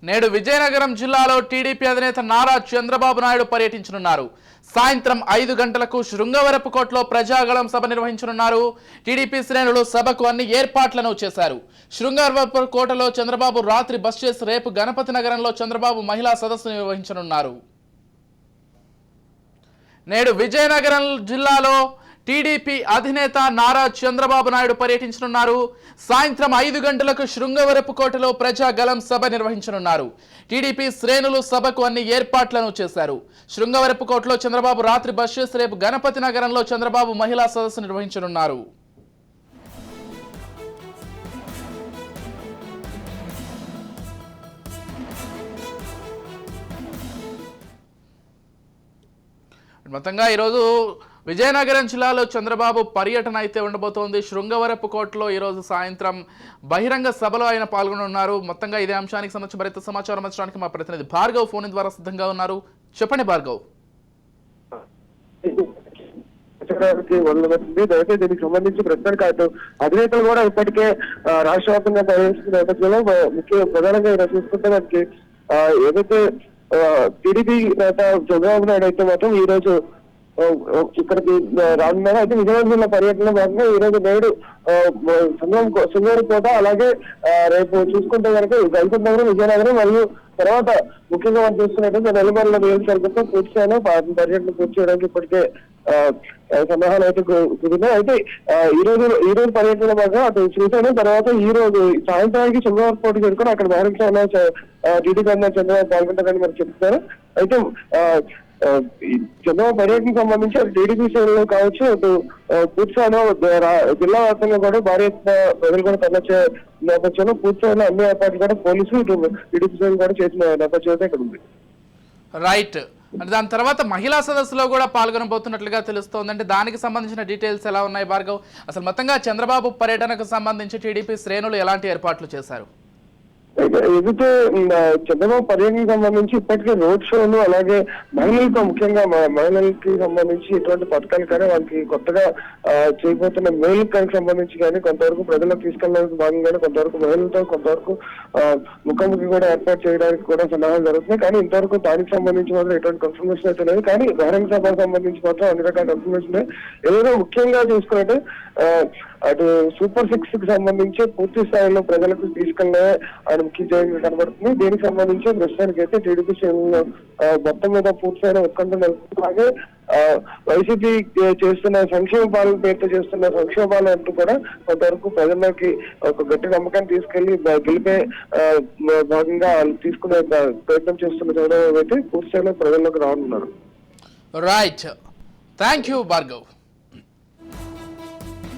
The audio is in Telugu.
నేడు విజయనగరం జిల్లాలో టీడీపీ అధినేత నారా చంద్రబాబు నాయుడు పర్యటించనున్నారు. సాయంత్రం 5 గంటలకు శృంగవరపుకోటలో ప్రజాగళం సభ నిర్వహించనున్నారు. టీడీపీ శ్రేణులు సభకు అన్ని ఏర్పాట్లను చేశారు. శృంగవరపుకోటలో చంద్రబాబు రాత్రి బస్ చేసి రేపు గణపతి నగరంలో చంద్రబాబు మహిళా సదస్సు నిర్వహించనున్నారు. నేడు విజయనగరం జిల్లాలో టీడీపీ అధినేత నారా చంద్రబాబు నాయుడు పర్యటించనున్నారు. సాయంత్రం 5 గంటలకు శృంగవరపుకోటలో ప్రజాగళం సభ నిర్వహించనున్నారు. టీడీపీ శ్రేణులు సభకు అన్ని ఏర్పాట్లను చేశారు. శృంగవరపుకోటలో చంద్రబాబు రాత్రి బస్ చేసి రేపు గణపతి నగరంలో చంద్రబాబు మహిళా సదస్సు నిర్వహించనున్నారు. మొత్తంగా ఈరోజు విజయనగరం జిల్లాలో చంద్రబాబు పర్యటన అయితే ఉండబోతోంది. శృంగవరపుకోటలో ఈరోజు సాయంత్రం బహిరంగ సభలో ఆయన పాల్గొనున్నారు. మొత్తంగా ఇదే అంశానికి సంబంధించి మరింత సమాచారం అందించడానికి మా ప్రతినిధి భార్గవ్ ఫోన్ ద్వారా సిద్ధంగా ఉన్నారు. చెప్పండి భార్గవ్. దయచేసి దీనికి సంబంధించి ప్రస్తుతానికి అటు అధినేతలు కూడా ఇప్పటికే రాష్ట్ర వ్యాప్తంగా పర్యటిస్తున్న నేపథ్యంలో ప్రధానంగా ఈరోజు చూసుకుంటే మనకి ఏదైతే టీడీపీ నేత చంద్రబాబు నాయుడు అయితే మాత్రం ఈ రోజు ఇక్కడికి రానున్నారు. అయితే విజయనగరం జిల్లా పర్యటనలో భాగంగా ఈ రోజు నేడు శృంగవరపుకోట అలాగే రేపు చూసుకుంటే కనుక గణపతి నగరం, విజయనగరం మరియు తర్వాత ముఖ్యంగా మనం చూస్తున్నట్టు నెల్లమర్ల నియోజకవర్గంతో పూర్తి స్థాయిలో పర్యటన పూర్తి చేయడానికి ఇప్పటికే సన్నాహాలు అయితే కుదిరినాయి. అయితే ఈ రోజు పర్యటనలో భాగంగా అటు చూసాను. తర్వాత ఈ రోజు సాయంత్రానికి శృంగవరపుకోట చేరుకొని అక్కడ మహారాష్ట్ర టీడీపీ అధినేత చంద్రబాబు పాల్గొంటారని మరి చెప్తున్నారు. అయితే చంద్రబాబు పర్యటనకు సంబంధించి టీడీపీ శ్రేణులు కావచ్చు, అటు పూర్తిస్థాయిలో జిల్లా వ్యాప్తంగా కూడా భారీ ఎత్తున ప్రజలు కూడా తరలించే నేపథ్యంలో పూర్తిస్థాయిలో అన్ని ఏర్పాట్లు కూడా పోలీసులు ఇటు టీడీపీ శ్రేణులు కూడా చేసిన నేపథ్యం అయితే ఇక్కడ ఉంది. రైట్. అంటే దాని తర్వాత మహిళా సదస్సులో కూడా పాల్గొనబోతున్నట్లుగా తెలుస్తోంది. అంటే దానికి సంబంధించిన డీటెయిల్స్ ఎలా ఉన్నాయి భార్గవ్? అసలు మొత్తంగా చంద్రబాబు పర్యటనకు సంబంధించి టీడీపీ శ్రేణులు ఎలాంటి ఏర్పాట్లు చేశారు? ఏదైతే చంద్రబాబు పర్యటనకు సంబంధించి ఇప్పటికే రోడ్ షోలు అలాగే మహిళలకు ముఖ్యంగా మహిళలకి సంబంధించి ఇటువంటి పథకాలు కానీ వాళ్ళకి కొత్తగా చేయబోతున్న మేలుకి సంబంధించి కానీ కొంతవరకు ప్రజలకు తీసుకెళ్ళడానికి భాగంగానే కొంతవరకు మహిళలతో కొంతవరకు ముఖాముఖి కూడా ఏర్పాటు చేయడానికి కూడా సన్నాహాలు జరుగుతున్నాయి. కానీ ఇంతవరకు దానికి సంబంధించి మాత్రం ఎటువంటి కన్ఫర్మేషన్ అయితే లేదు. కానీ బహిరంగ సభకు సంబంధించి మాత్రం అన్ని రకాల కన్ఫర్మేషన్ ఏదైనా ముఖ్యంగా చూసుకుంటే అటు సూపర్ 6 కి సంబంధించి పూర్తి స్థాయిలో ప్రజలకు తీసుకెళ్లే ఆయన ముఖ్య జయంగా కనబడుతుంది. దీనికి సంబంధించి ప్రస్తుతానికి అయితే టీడీపీ శ్రేణులు మొత్తం మీద పూర్తి స్థాయిలో ఉత్కంఠ నెలకొంది. అలాగే వైసీపీ చేస్తున్న సంక్షేమ పాలన పేరుతో చేస్తున్న సంక్షేమాలు అంటూ కూడా కొంతవరకు ప్రజల్లోకి ఒక గట్టి నమ్మకాన్ని తీసుకెళ్లి గెలిపే భాగంగా తీసుకునే ప్రయత్నం చేస్తున్న చంద్రబాబు అయితే పూర్తి స్థాయిలో ప్రజల్లోకి రానున్నారు. రైట్. Thank you Bhargav.